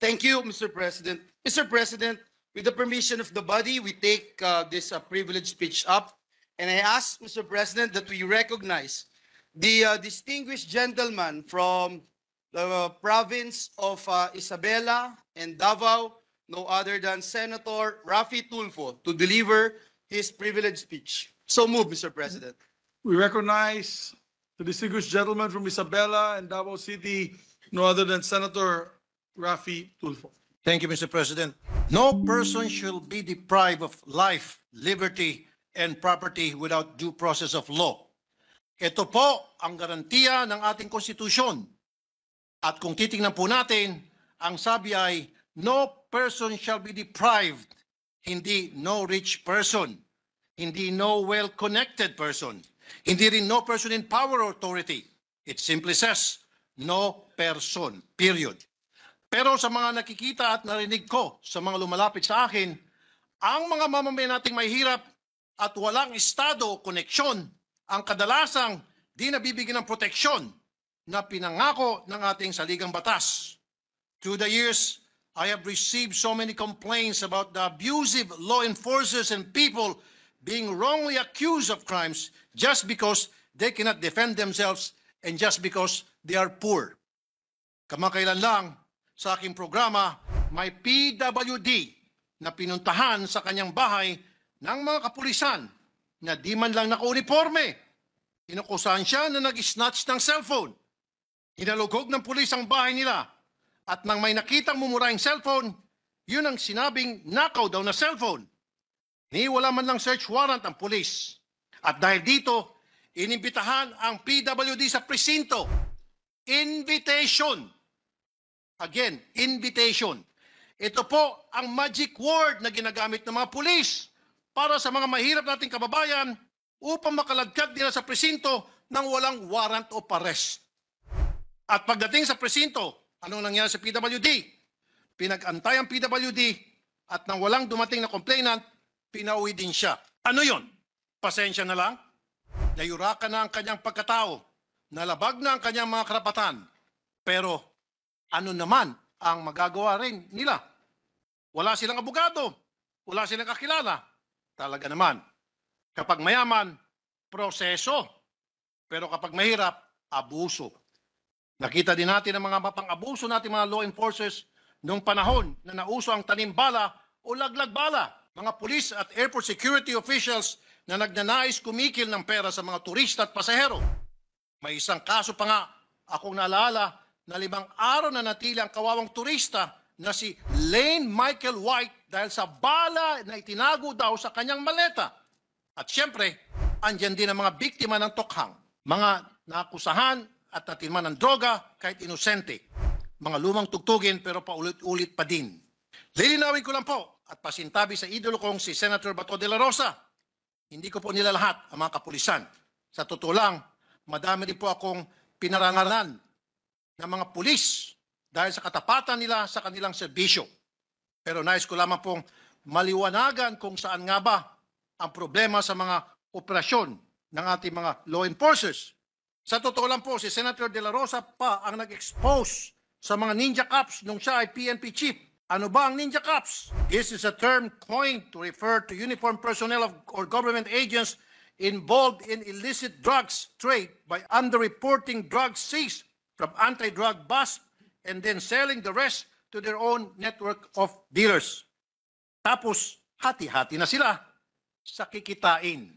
Thank you, Mr. President. Mr. President, with the permission of the body, we take this privileged speech up. And I ask, Mr. President, that we recognize the distinguished gentleman from the province of Isabela and Davao, no other than Senator Raffy Tulfo, to deliver his privileged speech. So move, Mr. President. We recognize the distinguished gentleman from Isabela and Davao City, no other than Senator Raffy Tulfo. Thank you, Mr. President. No person shall be deprived of life, liberty, and property without due process of law. Ito po ang garantiya ng ating konstitusyon. At kung titingnan po natin, ang sabi ay, no person shall be deprived, hindi no rich person, hindi no well-connected person, hindi rin no person in power or authority. It simply says, no person, period. Pero sa mga nakikita at narinig ko sa mga lumalapit sa akin, ang mga mamamayan nating mahihirap at walang estado o koneksyon ang kadalasang di nabibigyan ng proteksyon na pinangako ng ating saligang batas. Through the years, I have received so many complaints about the abusive law enforcers and people being wrongly accused of crimes just because they cannot defend themselves and just because they are poor. Kamakailan lang, sa aking programa, may PWD na pinuntahan sa kanyang bahay ng mga kapulisan na di man lang naka-uniforme. Inukusahan siya na nag-snatch ng cellphone. Hinalugog ng pulis ang bahay nila. At nang may nakitang mumurahing cellphone, yun ang sinabing nakaw daw na cellphone. Wala man lang search warrant ang pulis. At dahil dito, inimbitahan ang PWD sa presinto. Invitation. Again, invitation. Ito po ang magic word na ginagamit ng mga pulis para sa mga mahirap nating kababayan upang makaladkad nila sa presinto nang walang warrant of arrest. At pagdating sa presinto, anong nangyari sa PWD? Pinag-antay ang PWD at nang walang dumating na complainant, pinauwi din siya. Ano yon? Pasensya na lang? Nayurakan na ang kanyang pagkatao, nalabag na ang kanyang mga karapatan, pero ano naman ang magagawa rin nila? Wala silang abogado, wala silang kakilala. Talaga naman, kapag mayaman, proseso. Pero kapag mahirap, abuso. Nakita din natin ang mga mapang-abuso natin mga law enforcers noong panahon na nauso ang tanimbala o laglagbala. Mga police at airport security officials na nagnanais kumikil ng pera sa mga turista at pasahero. May isang kaso pa nga akong naalala na 5 araw na natili ang kawawang turista na si Lane Michael White dahil sa bala na itinago daw sa kanyang maleta. At siyempre, andyan din ang mga biktima ng tokhang, mga nakusahan at natilman ng droga kahit inosente. Mga lumang tugtugin pero paulit-ulit pa din. Lilinawin ko lang po at pasintabi sa idolo kong si Senator Bato de la Rosa. Hindi ko po nila lahat ang mga kapulisan. Sa totoo lang, madami din po akong pinarangalan ng mga pulis dahil sa katapatan nila sa kanilang serbisyo. Pero nais ko lamang pong maliwanagan kung saan nga ba ang problema sa mga operasyon ng ating mga law enforcers. Sa totoo lang po, si Senator De La Rosa pa ang nag-expose sa mga ninja cops nung siya ay PNP chief. Ano ba ang ninja cops? This is a term coined to refer to uniformed personnel or government agents involved in illicit drugs trade by underreporting drugs seized from anti-drug bust and then selling the rest to their own network of dealers. Tapos, hati-hati na sila sa kikitain.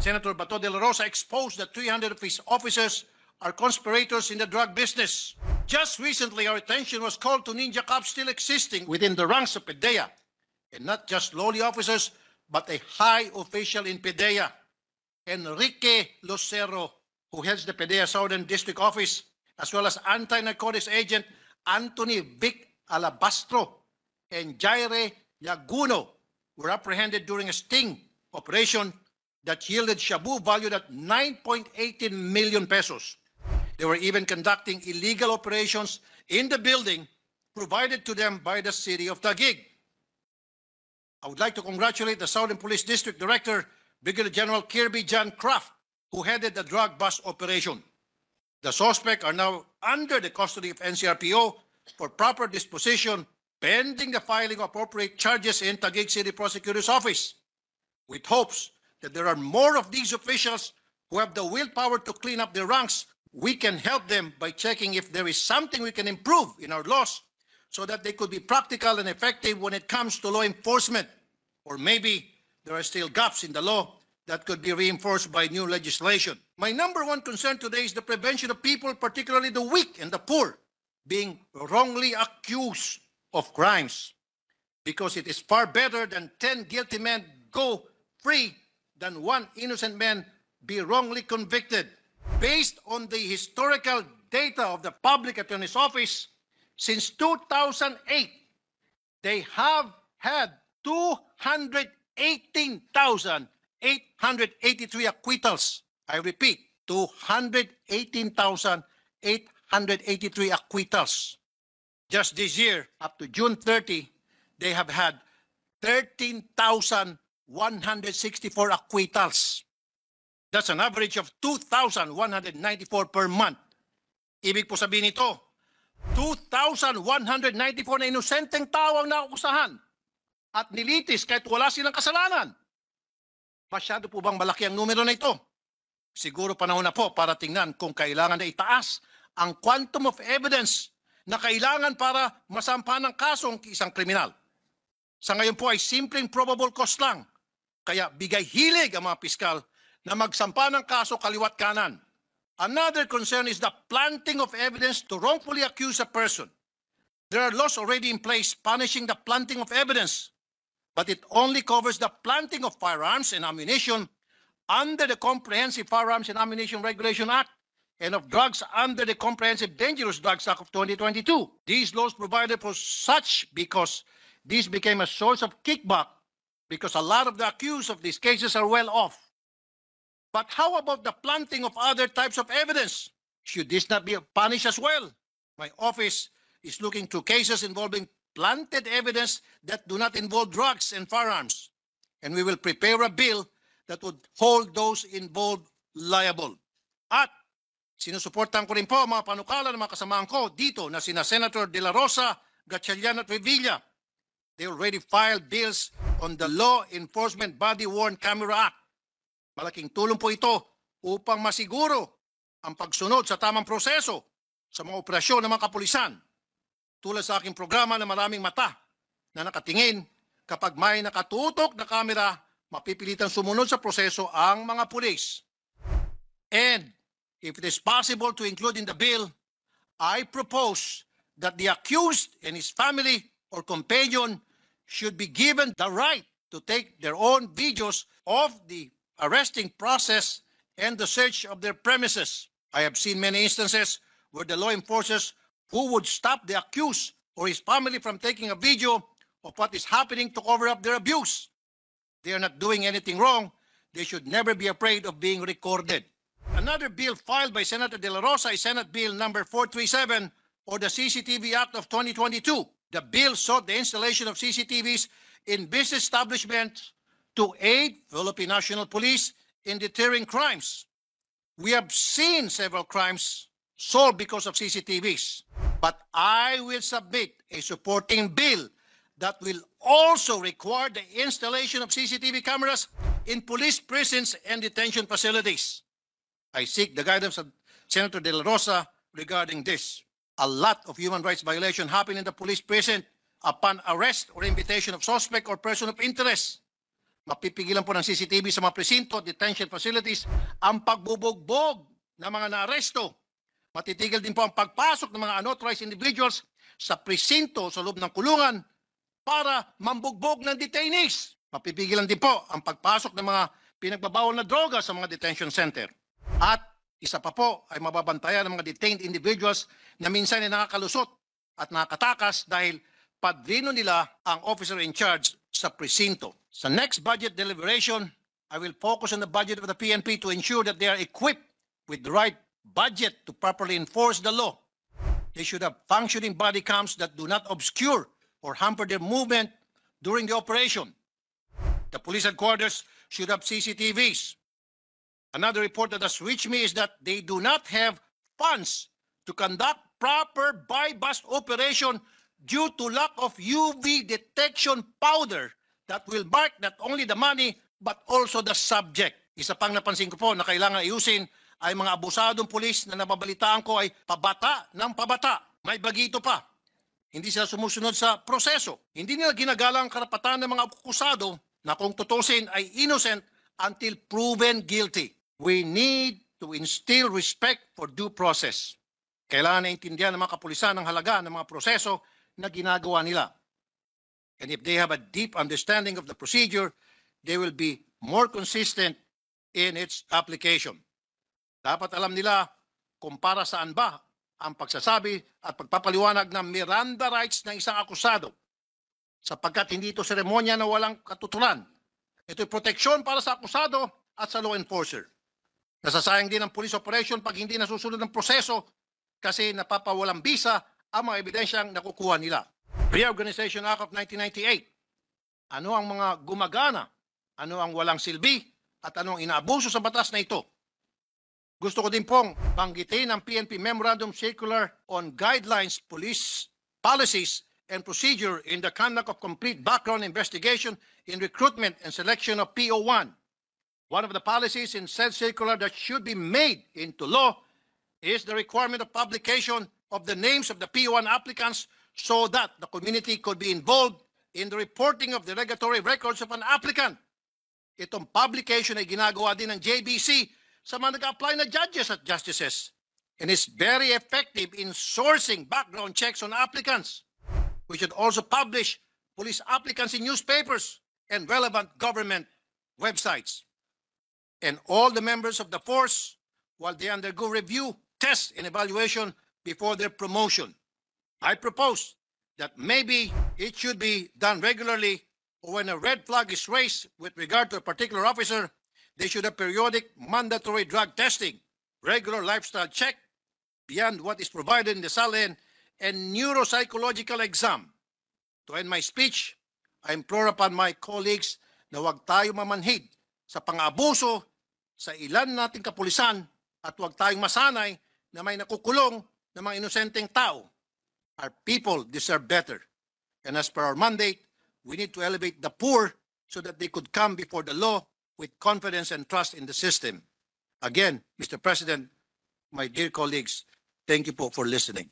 Senator Bato de la Rosa exposed that 300 of his officers are conspirators in the drug business. Just recently, our attention was called to ninja cops still existing within the ranks of PDEA. And not just lowly officers, but a high official in PDEA, Enrique Lucero, who heads the PDEA Southern District Office, as well as anti-narcotics agent Anthony Vic Alabastro and Jaire Laguno were apprehended during a sting operation that yielded shabu valued at 9.18 million pesos. They were even conducting illegal operations in the building provided to them by the city of Taguig. I would like to congratulate the Southern Police District Director, Brigadier General Kirby John Kraft, who headed the drug bust operation. The suspects are now under the custody of NCRPO for proper disposition pending the filing of appropriate charges in Taguig City Prosecutor's Office, with hopes that there are more of these officials who have the willpower to clean up their ranks. We can help them by checking if there is something we can improve in our laws so that they could be practical and effective when it comes to law enforcement. Or maybe there are still gaps in the law that could be reinforced by new legislation. My number one concern today is the prevention of people, particularly the weak and the poor, being wrongly accused of crimes. Because it is far better than 10 guilty men go free than one innocent man be wrongly convicted. Based on the historical data of the Public Attorney's Office, since 2008, they have had 218,883 acquittals. I repeat, 218,883 acquittals. Just this year, up to June 30, they have had 13,164 acquittals. That's an average of 2,194 per month. Ibig po sabihin nito, 2,194 na inosenteng tao ang naukusahan at nilitis kahit wala silang kasalanan. Masyado po bang malaki ang numero na ito? Siguro panahon na po para tingnan kung kailangan na itaas ang quantum of evidence na kailangan para masampahan ng kasong isang kriminal. Sa ngayon po ay simpleng probable cause lang. Kaya bigay hilig ang mga piskal na magsampa ng kaso kaliwat kanan. Another concern is the planting of evidence to wrongfully accuse a person. There are laws already in place punishing the planting of evidence, but it only covers the planting of firearms and ammunition under the Comprehensive Firearms and Ammunition Regulation Act and of drugs under the Comprehensive Dangerous Drugs Act of 2022. These laws provided for such because this became a source of kickback because a lot of the accused of these cases are well off. But how about the planting of other types of evidence? Should this not be punished as well? My office is looking through cases involving planted evidence that do not involve drugs and firearms. And we will prepare a bill that would hold those involved liable. At sinusuportahan ko rin po mga panukala ng mga kasamahan ko dito na sina Senator De La Rosa, Gatchalian at Revilla. They already filed bills on the Law Enforcement Body-Worn Camera Act. Malaking tulong po ito upang masiguro ang pagsunod sa tamang proseso sa mga operasyon ng mga kapulisan. Tulad sa aking programa na Maraming Mata na nakatingin kapag may nakatutok na kamera, mapipilitan sumunod sa proseso ang mga pulis. And if it is possible to include in the bill, I propose that the accused and his family or companion should be given the right to take their own videos of the arresting process and the search of their premises. I have seen many instances where the law enforcers who would stop the accused or his family from taking a video of what is happening to cover up their abuse. They are not doing anything wrong. They should never be afraid of being recorded. Another bill filed by Senator De La Rosa is Senate Bill number 437 or the CCTV Act of 2022. The bill sought the installation of CCTVs in business establishments to aid Philippine National Police in deterring crimes. We have seen several crimes solved because of CCTVs, but I will submit a supporting bill that will also require the installation of CCTV cameras in police prisons and detention facilities. I seek the guidance of Senator De La Rosa regarding this. A lot of human rights violations happen in the police prison upon arrest or invitation of suspect or person of interest. Mapipigilan po ng CCTV sa mga presinto, detention facilities, ang pagbubugbog ng mga naaresto. Matitigil din po ang pagpasok ng mga unauthorized individuals sa presinto sa loob ng kulungan para mambugbog ng detainees. Mapipigilan din po ang pagpasok ng mga pinagbabawal na droga sa mga detention center. At isa pa po ay mababantayan ng mga detained individuals na minsan ay nakakalusot at nakatakas dahil padrino nila ang officer in charge sa presinto. Sa next budget deliberation, I will focus on the budget of the PNP to ensure that they are equipped with the right budget to properly enforce the law. They should have functioning body cams that do not obscure or hamper their movement during the operation. The police headquarters should have CCTVs. Another report that has reached me is that they do not have funds to conduct proper buy-bust operation due to lack of UV detection powder that will mark not only the money but also the subject. Isa pang napansin ko po na kailangan ayusin ay mga abusadong pulis na nababalitaan ko ay pabata ng pabata. May bagito pa. Hindi sila sumusunod sa proseso. Hindi nila ginagalang ang karapatan ng mga akusado na kung tutusin ay innocent until proven guilty. We need to instill respect for due process. Kailangan naintindihan ng mga kapulisan ang halaga ng mga proseso na ginagawa nila. And if they have a deep understanding of the procedure, they will be more consistent in its application. Dapat alam nila kung para saan ba ang pagsasabi at pagpapaliwanag ng Miranda rights ng isang akusado. Sapagkat hindi ito seremonya na walang katuturan. Ito'y proteksyon para sa akusado at sa law enforcer. Nasasayang din ang police operation pag hindi nasusunod ang proseso kasi napapawalang bisa ang mga ebidensyang nakukuha nila. Reorganization Act of 1998. Ano ang mga gumagana? Ano ang walang silbi? At ano ang inaabuso sa batas na ito? Gusto ko din pong banggitin ang PNP Memorandum Circular on Guidelines, Police Policies, and Procedure in the Conduct of Complete Background Investigation in Recruitment and Selection of PO1. One of the policies in said circular that should be made into law is the requirement of publication of the names of the PO1 applicants so that the community could be involved in the reporting of the regulatory records of an applicant. Itong publication ay ginagawa din ng JBC sa mga nag-apply na judges at justices and is very effective in sourcing background checks on applicants. We should also publish police applicants in newspapers and relevant government websites. And all the members of the force, while they undergo review, test, and evaluation before their promotion. I propose that maybe it should be done regularly, or when a red flag is raised with regard to a particular officer, they should have periodic mandatory drug testing, regular lifestyle check beyond what is provided in the SALN, and neuropsychological exam. To end my speech, I implore upon my colleagues na huwag tayo mamanhid sa pang-abuso sa ilan nating kapulisan at huwag tayong masanay na may nakukulong na mga inosenteng tao. Our people deserve better. And as per our mandate, we need to elevate the poor so that they could come before the law with confidence and trust in the system. Again, Mr. President, my dear colleagues, thank you po for listening.